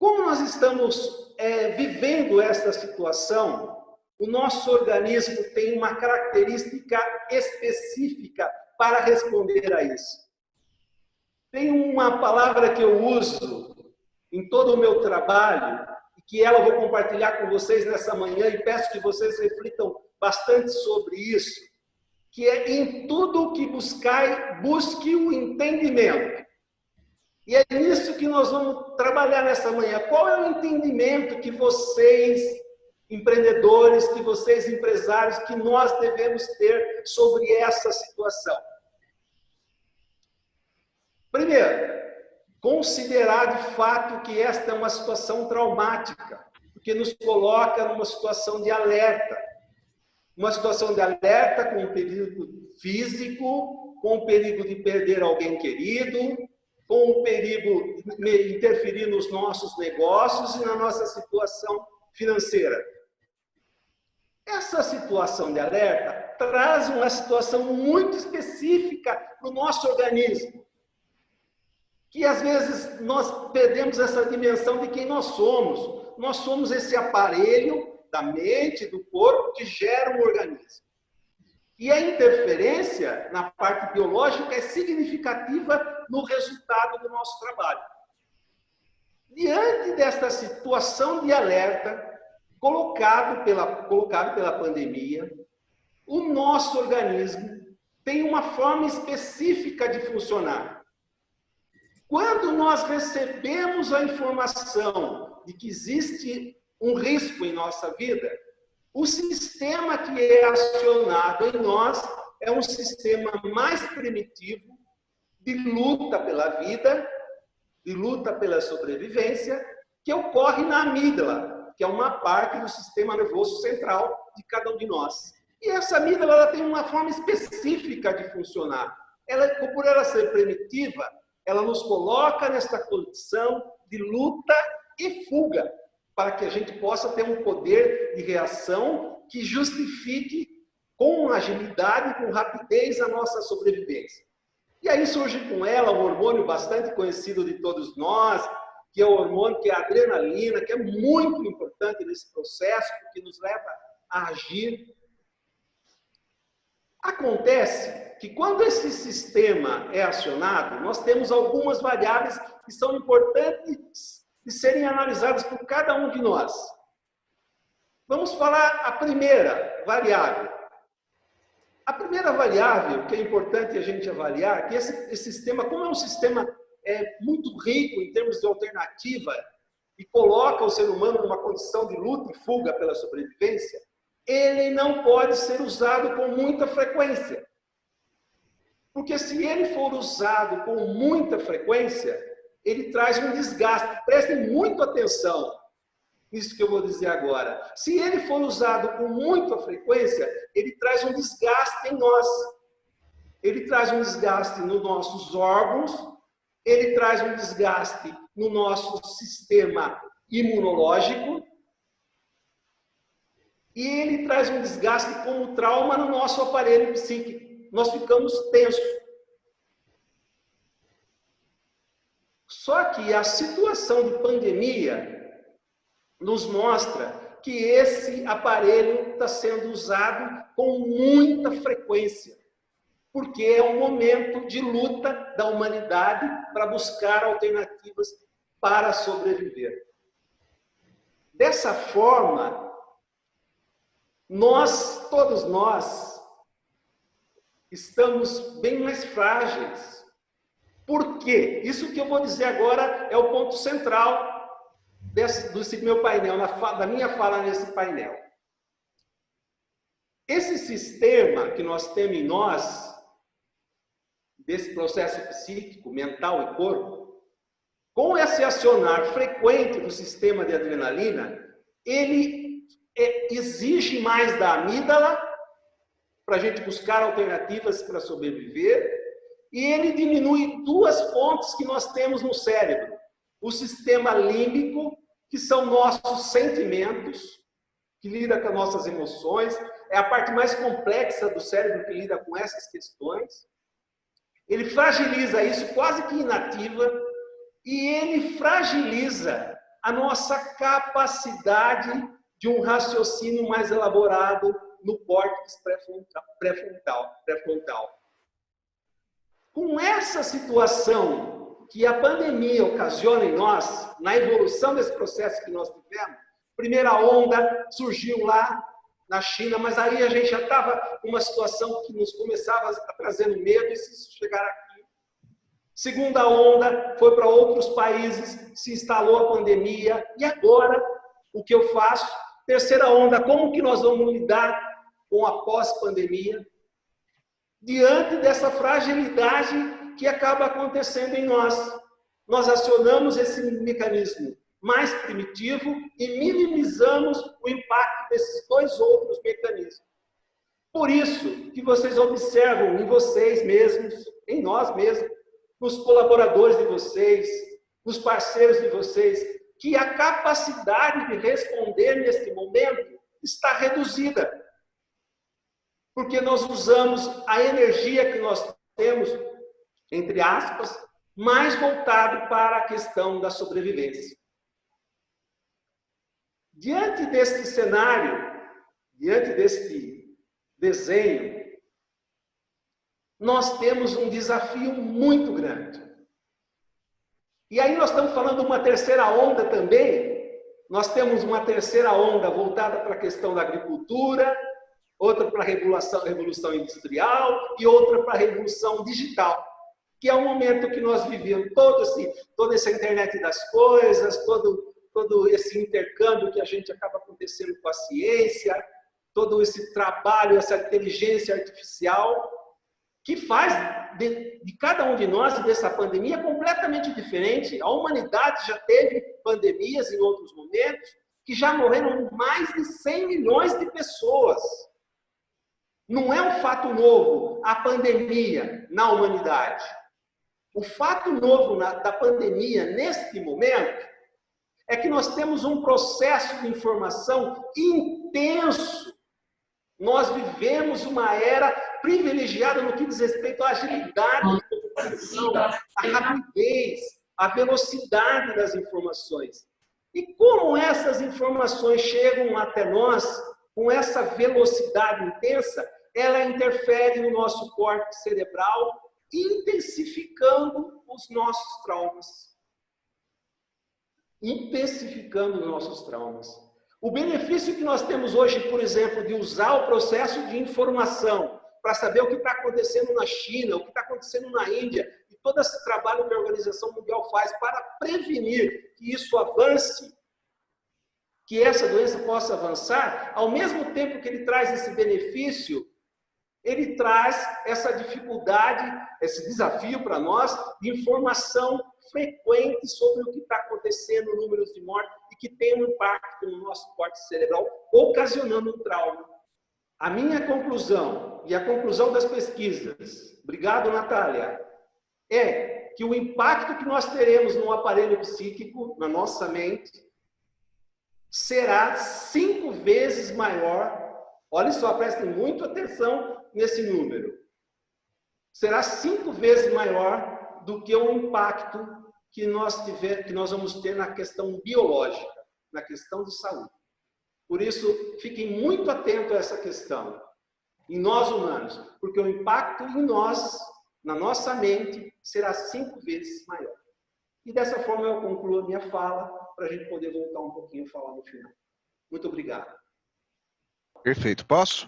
Como nós estamos vivendo esta situação, o nosso organismo tem uma característica específica para responder a isso. Tem uma palavra que eu uso em todo o meu trabalho, e que ela eu vou compartilhar com vocês nessa manhã, e peço que vocês reflitam bastante sobre isso, que é: em tudo o que buscai, busque o entendimento. E é nisso que nós vamos trabalhar nessa manhã. Qual é o entendimento que vocês, empreendedores, que vocês, empresários, que nós devemos ter sobre essa situação? Primeiro, considerar de fato que esta é uma situação traumática, porque nos coloca numa situação de alerta. Uma situação de alerta com um perigo físico, com o perigo de perder alguém querido, com o perigo de interferir nos nossos negócios e na nossa situação financeira. Essa situação de alerta traz uma situação muito específica para o nosso organismo, que às vezes nós perdemos essa dimensão de quem nós somos. Nós somos esse aparelho da mente, do corpo, que gera um organismo. E a interferência na parte biológica é significativa no resultado do nosso trabalho. Diante desta situação de alerta, colocado pela pandemia, o nosso organismo tem uma forma específica de funcionar. Quando nós recebemos a informação de que existe um risco em nossa vida, o sistema que é acionado em nós é um sistema mais primitivo de luta pela vida, de luta pela sobrevivência, que ocorre na amígdala, que é uma parte do sistema nervoso central de cada um de nós. E essa amígdala ela tem uma forma específica de funcionar. Por ela ser primitiva, ela nos coloca nesta condição de luta e fuga, para que a gente possa ter um poder de reação que justifique com agilidade, com rapidez, a nossa sobrevivência. E aí surge com ela um hormônio bastante conhecido de todos nós, que é o hormônio, que é a adrenalina, que é muito importante nesse processo, porque nos leva a agir. Acontece que quando esse sistema é acionado, nós temos algumas variáveis que são importantes de serem analisadas por cada um de nós. Vamos falar a primeira variável. A primeira variável que é importante a gente avaliar é que esse sistema, como é um sistema muito rico em termos de alternativa e coloca o ser humano numa condição de luta e fuga pela sobrevivência, ele não pode ser usado com muita frequência. Porque se ele for usado com muita frequência, ele traz um desgaste. Prestem muito atenção nisso que eu vou dizer agora. Se ele for usado com muita frequência, ele traz um desgaste em nós. Ele traz um desgaste nos nossos órgãos, ele traz um desgaste no nosso sistema imunológico, e ele traz um desgaste como trauma no nosso aparelho psíquico. Nós ficamos tensos. Só que a situação de pandemia nos mostra que esse aparelho está sendo usado com muita frequência, porque é um momento de luta da humanidade para buscar alternativas para sobreviver. Dessa forma, todos nós, estamos bem mais frágeis. Por quê? Isso que eu vou dizer agora é o ponto central desse meu painel, da minha fala nesse painel. Esse sistema que nós temos em nós, desse processo psíquico, mental e corpo, com esse acionar frequente do sistema de adrenalina, ele exige mais da amígdala para a gente buscar alternativas para sobreviver, e ele diminui duas fontes que nós temos no cérebro. O sistema límbico, que são nossos sentimentos, que lida com as nossas emoções, é a parte mais complexa do cérebro que lida com essas questões. Ele fragiliza isso, quase que inativa, e ele fragiliza a nossa capacidade de um raciocínio mais elaborado no córtex pré-frontal. Com essa situação que a pandemia ocasiona em nós, na evolução desse processo que nós tivemos, primeira onda surgiu lá na China, mas aí a gente já estava numa situação que nos começava a trazer medo, e se isso chegar aqui. Segunda onda foi para outros países, se instalou a pandemia, e agora, o que eu faço? Terceira onda, como que nós vamos lidar com a pós-pandemia? Diante dessa fragilidade que acaba acontecendo em nós, nós acionamos esse mecanismo mais primitivo e minimizamos o impacto desses dois outros mecanismos. Por isso que vocês observam em vocês mesmos, em nós mesmos, nos colaboradores de vocês, nos parceiros de vocês, que a capacidade de responder neste momento está reduzida. Porque nós usamos a energia que nós temos, entre aspas, mais voltado para a questão da sobrevivência. Diante deste cenário, diante deste desenho, nós temos um desafio muito grande. E aí nós estamos falando de uma terceira onda também. Nós temos uma terceira onda voltada para a questão da agricultura, outra para a revolução industrial e outra para a revolução digital, que é o momento que nós vivemos, toda essa internet das coisas, todo esse intercâmbio que a gente acaba acontecendo com a ciência, todo esse trabalho, essa inteligência artificial, que faz de cada um de nós e dessa pandemia completamente diferente. A humanidade já teve pandemias em outros momentos, que já morreram mais de 100 milhões de pessoas. Não é um fato novo a pandemia na humanidade. O fato novo da pandemia, neste momento, é que nós temos um processo de informação intenso. Nós vivemos uma era privilegiada no que diz respeito à agilidade da comunicação, à rapidez, à velocidade das informações. E como essas informações chegam até nós, com essa velocidade intensa, ela interfere no nosso córtex cerebral, intensificando os nossos traumas. Intensificando os nossos traumas. O benefício que nós temos hoje, por exemplo, de usar o processo de informação para saber o que está acontecendo na China, o que está acontecendo na Índia, e todo esse trabalho que a Organização Mundial faz para prevenir que isso avance, que essa doença possa avançar, ao mesmo tempo que ele traz esse benefício, ele traz essa dificuldade, esse desafio para nós de informação frequente sobre o que está acontecendo, números de morte, e que tem um impacto no nosso córtex cerebral, ocasionando um trauma. A minha conclusão, e a conclusão das pesquisas, obrigado, Natália, é que o impacto que nós teremos no aparelho psíquico, na nossa mente, será 5 vezes maior. Olha só, prestem muita atenção nesse número. Será 5 vezes maior do que o impacto que nós vamos ter na questão biológica, na questão de saúde. Por isso, fiquem muito atentos a essa questão, em nós humanos, porque o impacto em nós, na nossa mente, será 5 vezes maior. E dessa forma eu concluo a minha fala, para a gente poder voltar um pouquinho e falar no final. Muito obrigado. Perfeito. Posso?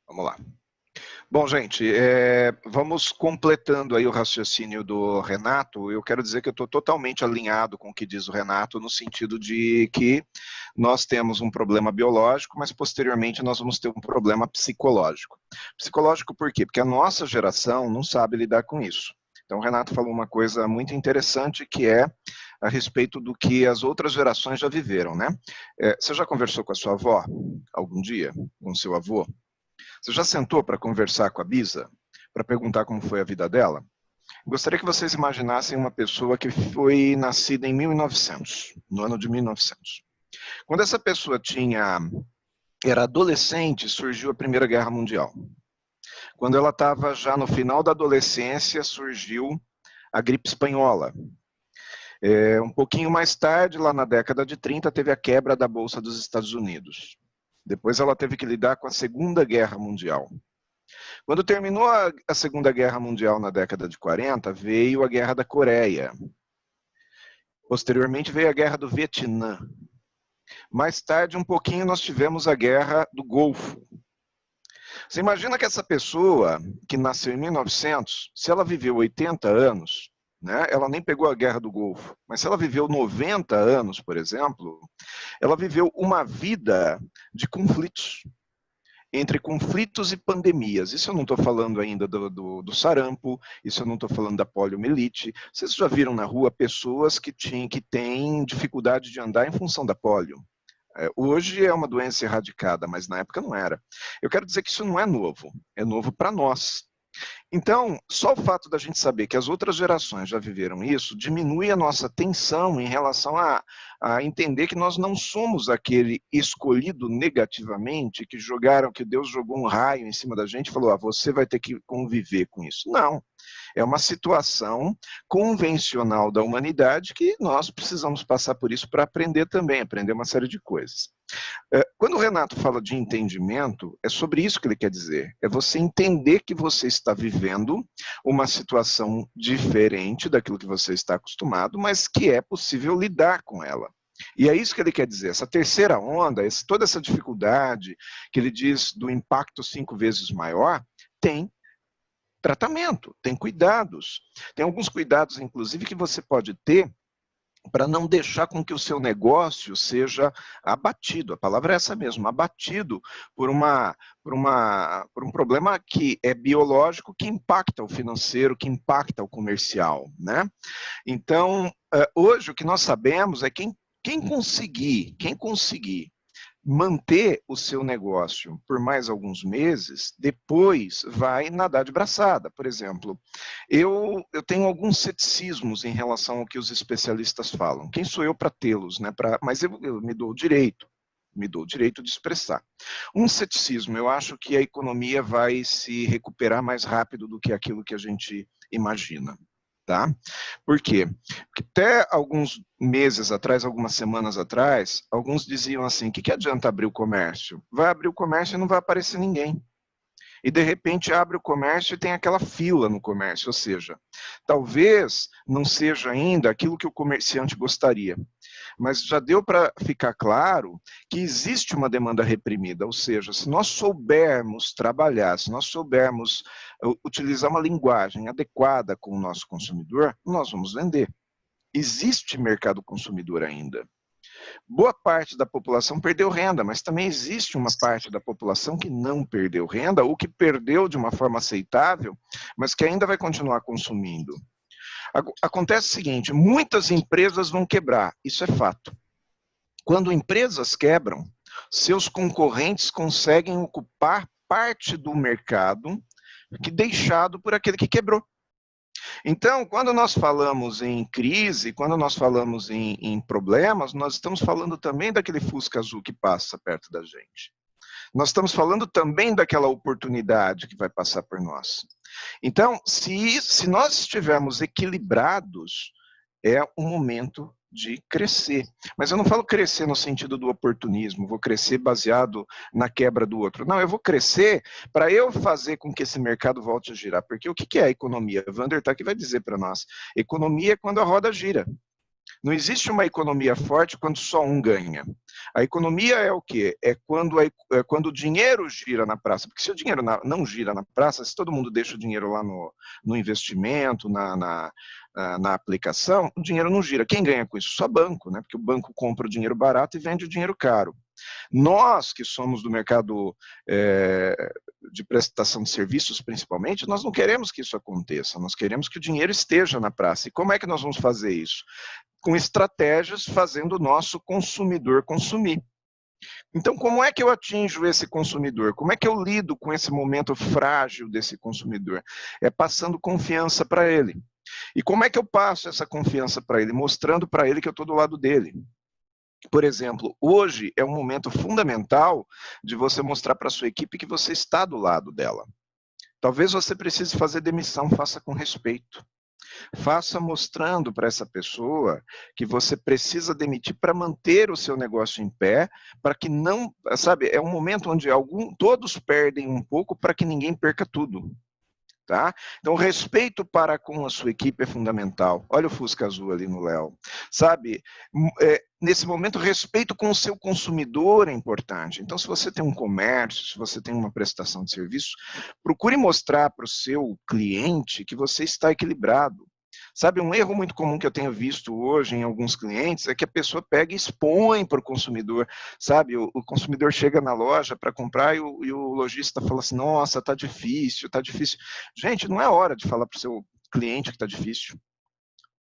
Vamos lá. Bom, gente, vamos completando aí o raciocínio do Renato. Eu quero dizer que eu estou totalmente alinhado com o que diz o Renato, no sentido de que nós temos um problema biológico, mas posteriormente nós vamos ter um problema psicológico. Psicológico por quê? Porque a nossa geração não sabe lidar com isso. Então, o Renato falou uma coisa muito interessante, que é a respeito do que as outras gerações já viveram, né? Você já conversou com a sua avó algum dia? Com o seu avô? Você já sentou para conversar com a Bisa? Para perguntar como foi a vida dela? Gostaria que vocês imaginassem uma pessoa que foi nascida em 1900, no ano de 1900. Quando essa pessoa era adolescente, surgiu a Primeira Guerra Mundial. Quando ela estava já no final da adolescência, surgiu a gripe espanhola. Um pouquinho mais tarde, lá na década de 30, teve a quebra da Bolsa dos Estados Unidos. Depois ela teve que lidar com a Segunda Guerra Mundial. Quando terminou a Segunda Guerra Mundial na década de 40, veio a Guerra da Coreia. Posteriormente veio a Guerra do Vietnã. Mais tarde, um pouquinho, nós tivemos a Guerra do Golfo. Você imagina que essa pessoa que nasceu em 1900, se ela viveu 80 anos, né, ela nem pegou a Guerra do Golfo, mas se ela viveu 90 anos, por exemplo, ela viveu uma vida de conflitos. Entre conflitos e pandemias. Isso eu não estou falando ainda do sarampo, isso eu não estou falando da poliomielite. Vocês já viram na rua pessoas que têm dificuldade de andar em função da polio? Hoje é uma doença erradicada, mas na época não era. Eu quero dizer que isso não é novo para nós. Então, só o fato da gente saber que as outras gerações já viveram isso, diminui a nossa tensão em relação a entender que nós não somos aquele escolhido negativamente, que Deus jogou um raio em cima da gente e falou, você vai ter que conviver com isso. Não, é uma situação convencional da humanidade que nós precisamos passar por isso para aprender também, aprender uma série de coisas. Quando o Renato fala de entendimento, é sobre isso que ele quer dizer. É você entender que você está vivendo uma situação diferente daquilo que você está acostumado, mas que é possível lidar com ela. E é isso que ele quer dizer. Essa terceira onda, toda essa dificuldade que ele diz do impacto 5 vezes maior, tem tratamento, tem cuidados. Tem alguns cuidados, inclusive, que você pode ter para não deixar com que o seu negócio seja abatido, a palavra é essa mesmo, abatido por um problema que é biológico, que impacta o financeiro, que impacta o comercial, né? Então, hoje o que nós sabemos é que quem conseguir manter o seu negócio por mais alguns meses, depois vai nadar de braçada. Por exemplo, eu tenho alguns ceticismos em relação ao que os especialistas falam. Quem sou eu para tê-los, né? Mas eu me dou o direito de expressar. Um ceticismo, eu acho que a economia vai se recuperar mais rápido do que aquilo que a gente imagina. Tá? Por quê? Porque até alguns meses atrás, algumas semanas atrás, alguns diziam assim, o que adianta abrir o comércio? Vai abrir o comércio e não vai aparecer ninguém. E de repente abre o comércio e tem aquela fila no comércio, ou seja, talvez não seja ainda aquilo que o comerciante gostaria, mas já deu para ficar claro que existe uma demanda reprimida, ou seja, se nós soubermos trabalhar, se nós soubermos utilizar uma linguagem adequada com o nosso consumidor, nós vamos vender. Existe mercado consumidor ainda. Boa parte da população perdeu renda, mas também existe uma parte da população que não perdeu renda, ou que perdeu de uma forma aceitável, mas que ainda vai continuar consumindo. Acontece o seguinte, muitas empresas vão quebrar, isso é fato. Quando empresas quebram, seus concorrentes conseguem ocupar parte do mercado que deixado por aquele que quebrou. Então, quando nós falamos em crise, quando nós falamos em problemas, nós estamos falando também daquele Fusca azul que passa perto da gente. Nós estamos falando também daquela oportunidade que vai passar por nós. Então, se nós estivermos equilibrados, é o momento de crescer. Mas eu não falo crescer no sentido do oportunismo, vou crescer baseado na quebra do outro. Não, eu vou crescer para eu fazer com que esse mercado volte a girar. Porque o que é a economia? Wander está aqui vai dizer para nós. Economia é quando a roda gira. Não existe uma economia forte quando só um ganha. A economia é o quê? É quando o dinheiro gira na praça. Porque se o dinheiro não gira na praça, se todo mundo deixa o dinheiro lá no investimento, na aplicação, o dinheiro não gira. Quem ganha com isso? Só banco, né? Porque o banco compra o dinheiro barato e vende o dinheiro caro. Nós, que somos do mercado de prestação de serviços, principalmente, nós não queremos que isso aconteça. Nós queremos que o dinheiro esteja na praça. E como é que nós vamos fazer isso? Com estratégias fazendo o nosso consumidor consumir. Então, como é que eu atinjo esse consumidor? Como é que eu lido com esse momento frágil desse consumidor? É passando confiança para ele. E como é que eu passo essa confiança para ele? Mostrando para ele que eu estou do lado dele. Por exemplo, hoje é um momento fundamental de você mostrar para a sua equipe que você está do lado dela. Talvez você precise fazer demissão, faça com respeito. Faça mostrando para essa pessoa que você precisa demitir para manter o seu negócio em pé, para que não, sabe, é um momento onde todos perdem um pouco para que ninguém perca tudo. Tá? Então, respeito para com a sua equipe é fundamental. Olha o Fusca azul ali no Léo. Sabe, nesse momento, respeito com o seu consumidor é importante. Então, se você tem um comércio, se você tem uma prestação de serviço, procure mostrar para o seu cliente que você está equilibrado. Sabe, um erro muito comum que eu tenho visto hoje em alguns clientes é que a pessoa pega e expõe para o consumidor, sabe, o consumidor chega na loja para comprar e o lojista fala assim, nossa, tá difícil, tá difícil. Gente, não é hora de falar para o seu cliente que tá difícil.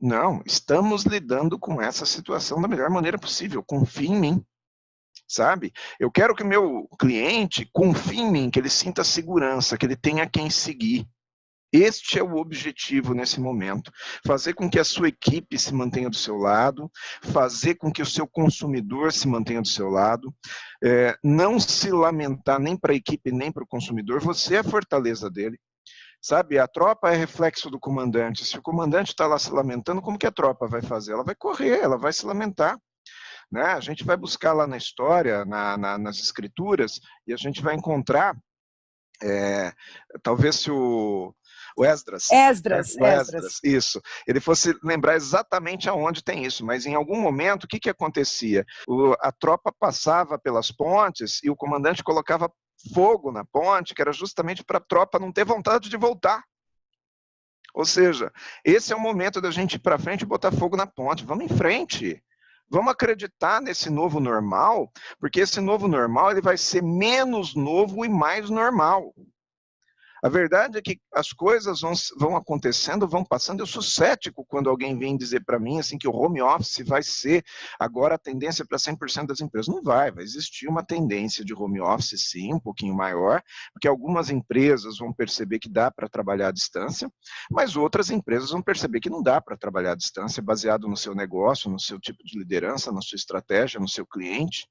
Não, estamos lidando com essa situação da melhor maneira possível, confie em mim. Sabe? Eu quero que o meu cliente confie em mim, que ele sinta segurança, que ele tenha quem seguir. Este é o objetivo nesse momento, fazer com que a sua equipe se mantenha do seu lado, fazer com que o seu consumidor se mantenha do seu lado, não se lamentar nem para a equipe nem para o consumidor, você é a fortaleza dele. Sabe, a tropa é reflexo do comandante, se o comandante está lá se lamentando, como que a tropa vai fazer? Ela vai correr, ela vai se lamentar. Né? A gente vai buscar lá na história, nas escrituras, e a gente vai encontrar, talvez se o Esdras, isso, ele fosse lembrar exatamente aonde tem isso, mas em algum momento, o que acontecia? A tropa passava pelas pontes e o comandante colocava fogo na ponte, que era justamente para a tropa não ter vontade de voltar. Ou seja, esse é o momento da gente ir para frente e botar fogo na ponte, vamos em frente. Vamos acreditar nesse novo normal, porque esse novo normal ele vai ser menos novo e mais normal. A verdade é que as coisas vão acontecendo, vão passando. Eu sou cético quando alguém vem dizer para mim assim, que o home office vai ser agora a tendência para 100% das empresas. Não vai existir uma tendência de home office, sim, um pouquinho maior, porque algumas empresas vão perceber que dá para trabalhar à distância, mas outras empresas vão perceber que não dá para trabalhar à distância, baseado no seu negócio, no seu tipo de liderança, na sua estratégia, no seu cliente.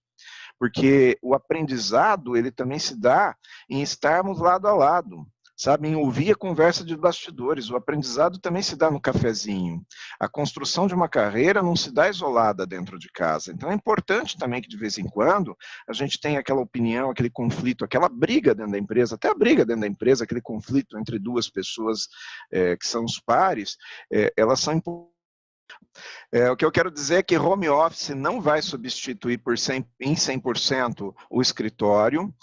Porque o aprendizado, ele também se dá em estarmos lado a lado. Sabe, em ouvir a conversa de bastidores, o aprendizado também se dá no cafezinho. A construção de uma carreira não se dá isolada dentro de casa. Então é importante também que de vez em quando a gente tenha aquela opinião, aquele conflito, aquela briga dentro da empresa, até a briga dentro da empresa, aquele conflito entre duas pessoas que são os pares, elas são importantes. O que eu quero dizer é que home office não vai substituir em 100% o escritório,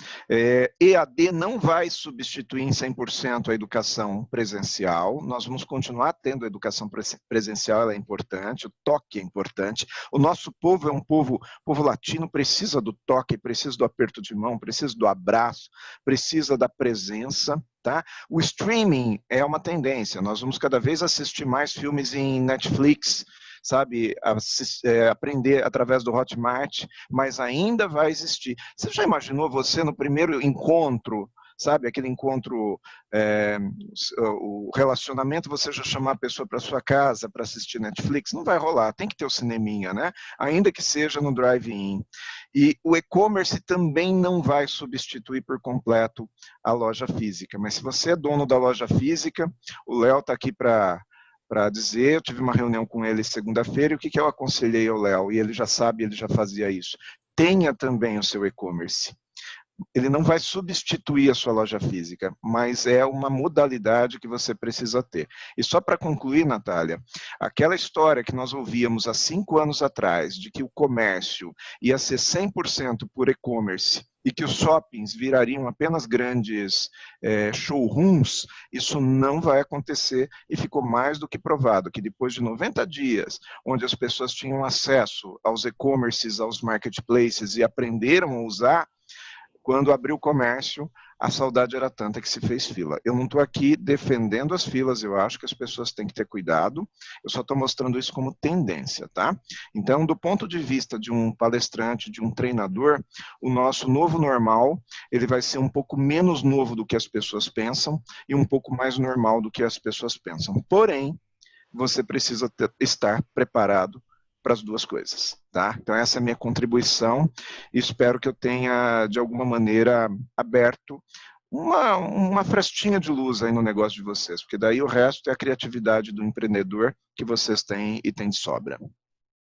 EAD não vai substituir em 100% a educação presencial, nós vamos continuar tendo a educação presencial, ela é importante, o toque é importante, o nosso povo é um povo latino, precisa do toque, precisa do aperto de mão, precisa do abraço, precisa da presença. Tá? O streaming é uma tendência, nós vamos cada vez assistir mais filmes em Netflix, sabe, aprender através do Hotmart, mas ainda vai existir. Você já imaginou você no primeiro encontro, sabe, aquele encontro, o relacionamento, você já chamar a pessoa para sua casa para assistir Netflix? Não vai rolar, tem que ter o cineminha, né? Ainda que seja no drive-in. E o e-commerce também não vai substituir por completo a loja física, mas se você é dono da loja física, o Léo está aqui para dizer, eu tive uma reunião com ele segunda-feira, e o que eu aconselhei ao Léo, e ele já sabe, ele já fazia isso, tenha também o seu e-commerce. Ele não vai substituir a sua loja física, mas é uma modalidade que você precisa ter. E só para concluir, Natália, aquela história que nós ouvíamos há 5 anos atrás, de que o comércio ia ser 100% por e-commerce, e que os shoppings virariam apenas grandes showrooms, isso não vai acontecer, e ficou mais do que provado, que depois de 90 dias, onde as pessoas tinham acesso aos e-commerces, aos marketplaces, e aprenderam a usar, quando abriu o comércio, a saudade era tanta que se fez fila. Eu não estou aqui defendendo as filas, eu acho que as pessoas têm que ter cuidado, eu só estou mostrando isso como tendência, tá? Então, do ponto de vista de um palestrante, de um treinador, o nosso novo normal, ele vai ser um pouco menos novo do que as pessoas pensam e um pouco mais normal do que as pessoas pensam. Porém, você precisa estar preparado para as duas coisas, tá? Então essa é a minha contribuição e espero que eu tenha, de alguma maneira, aberto uma frestinha de luz aí no negócio de vocês, porque daí o resto é a criatividade do empreendedor que vocês têm e têm de sobra.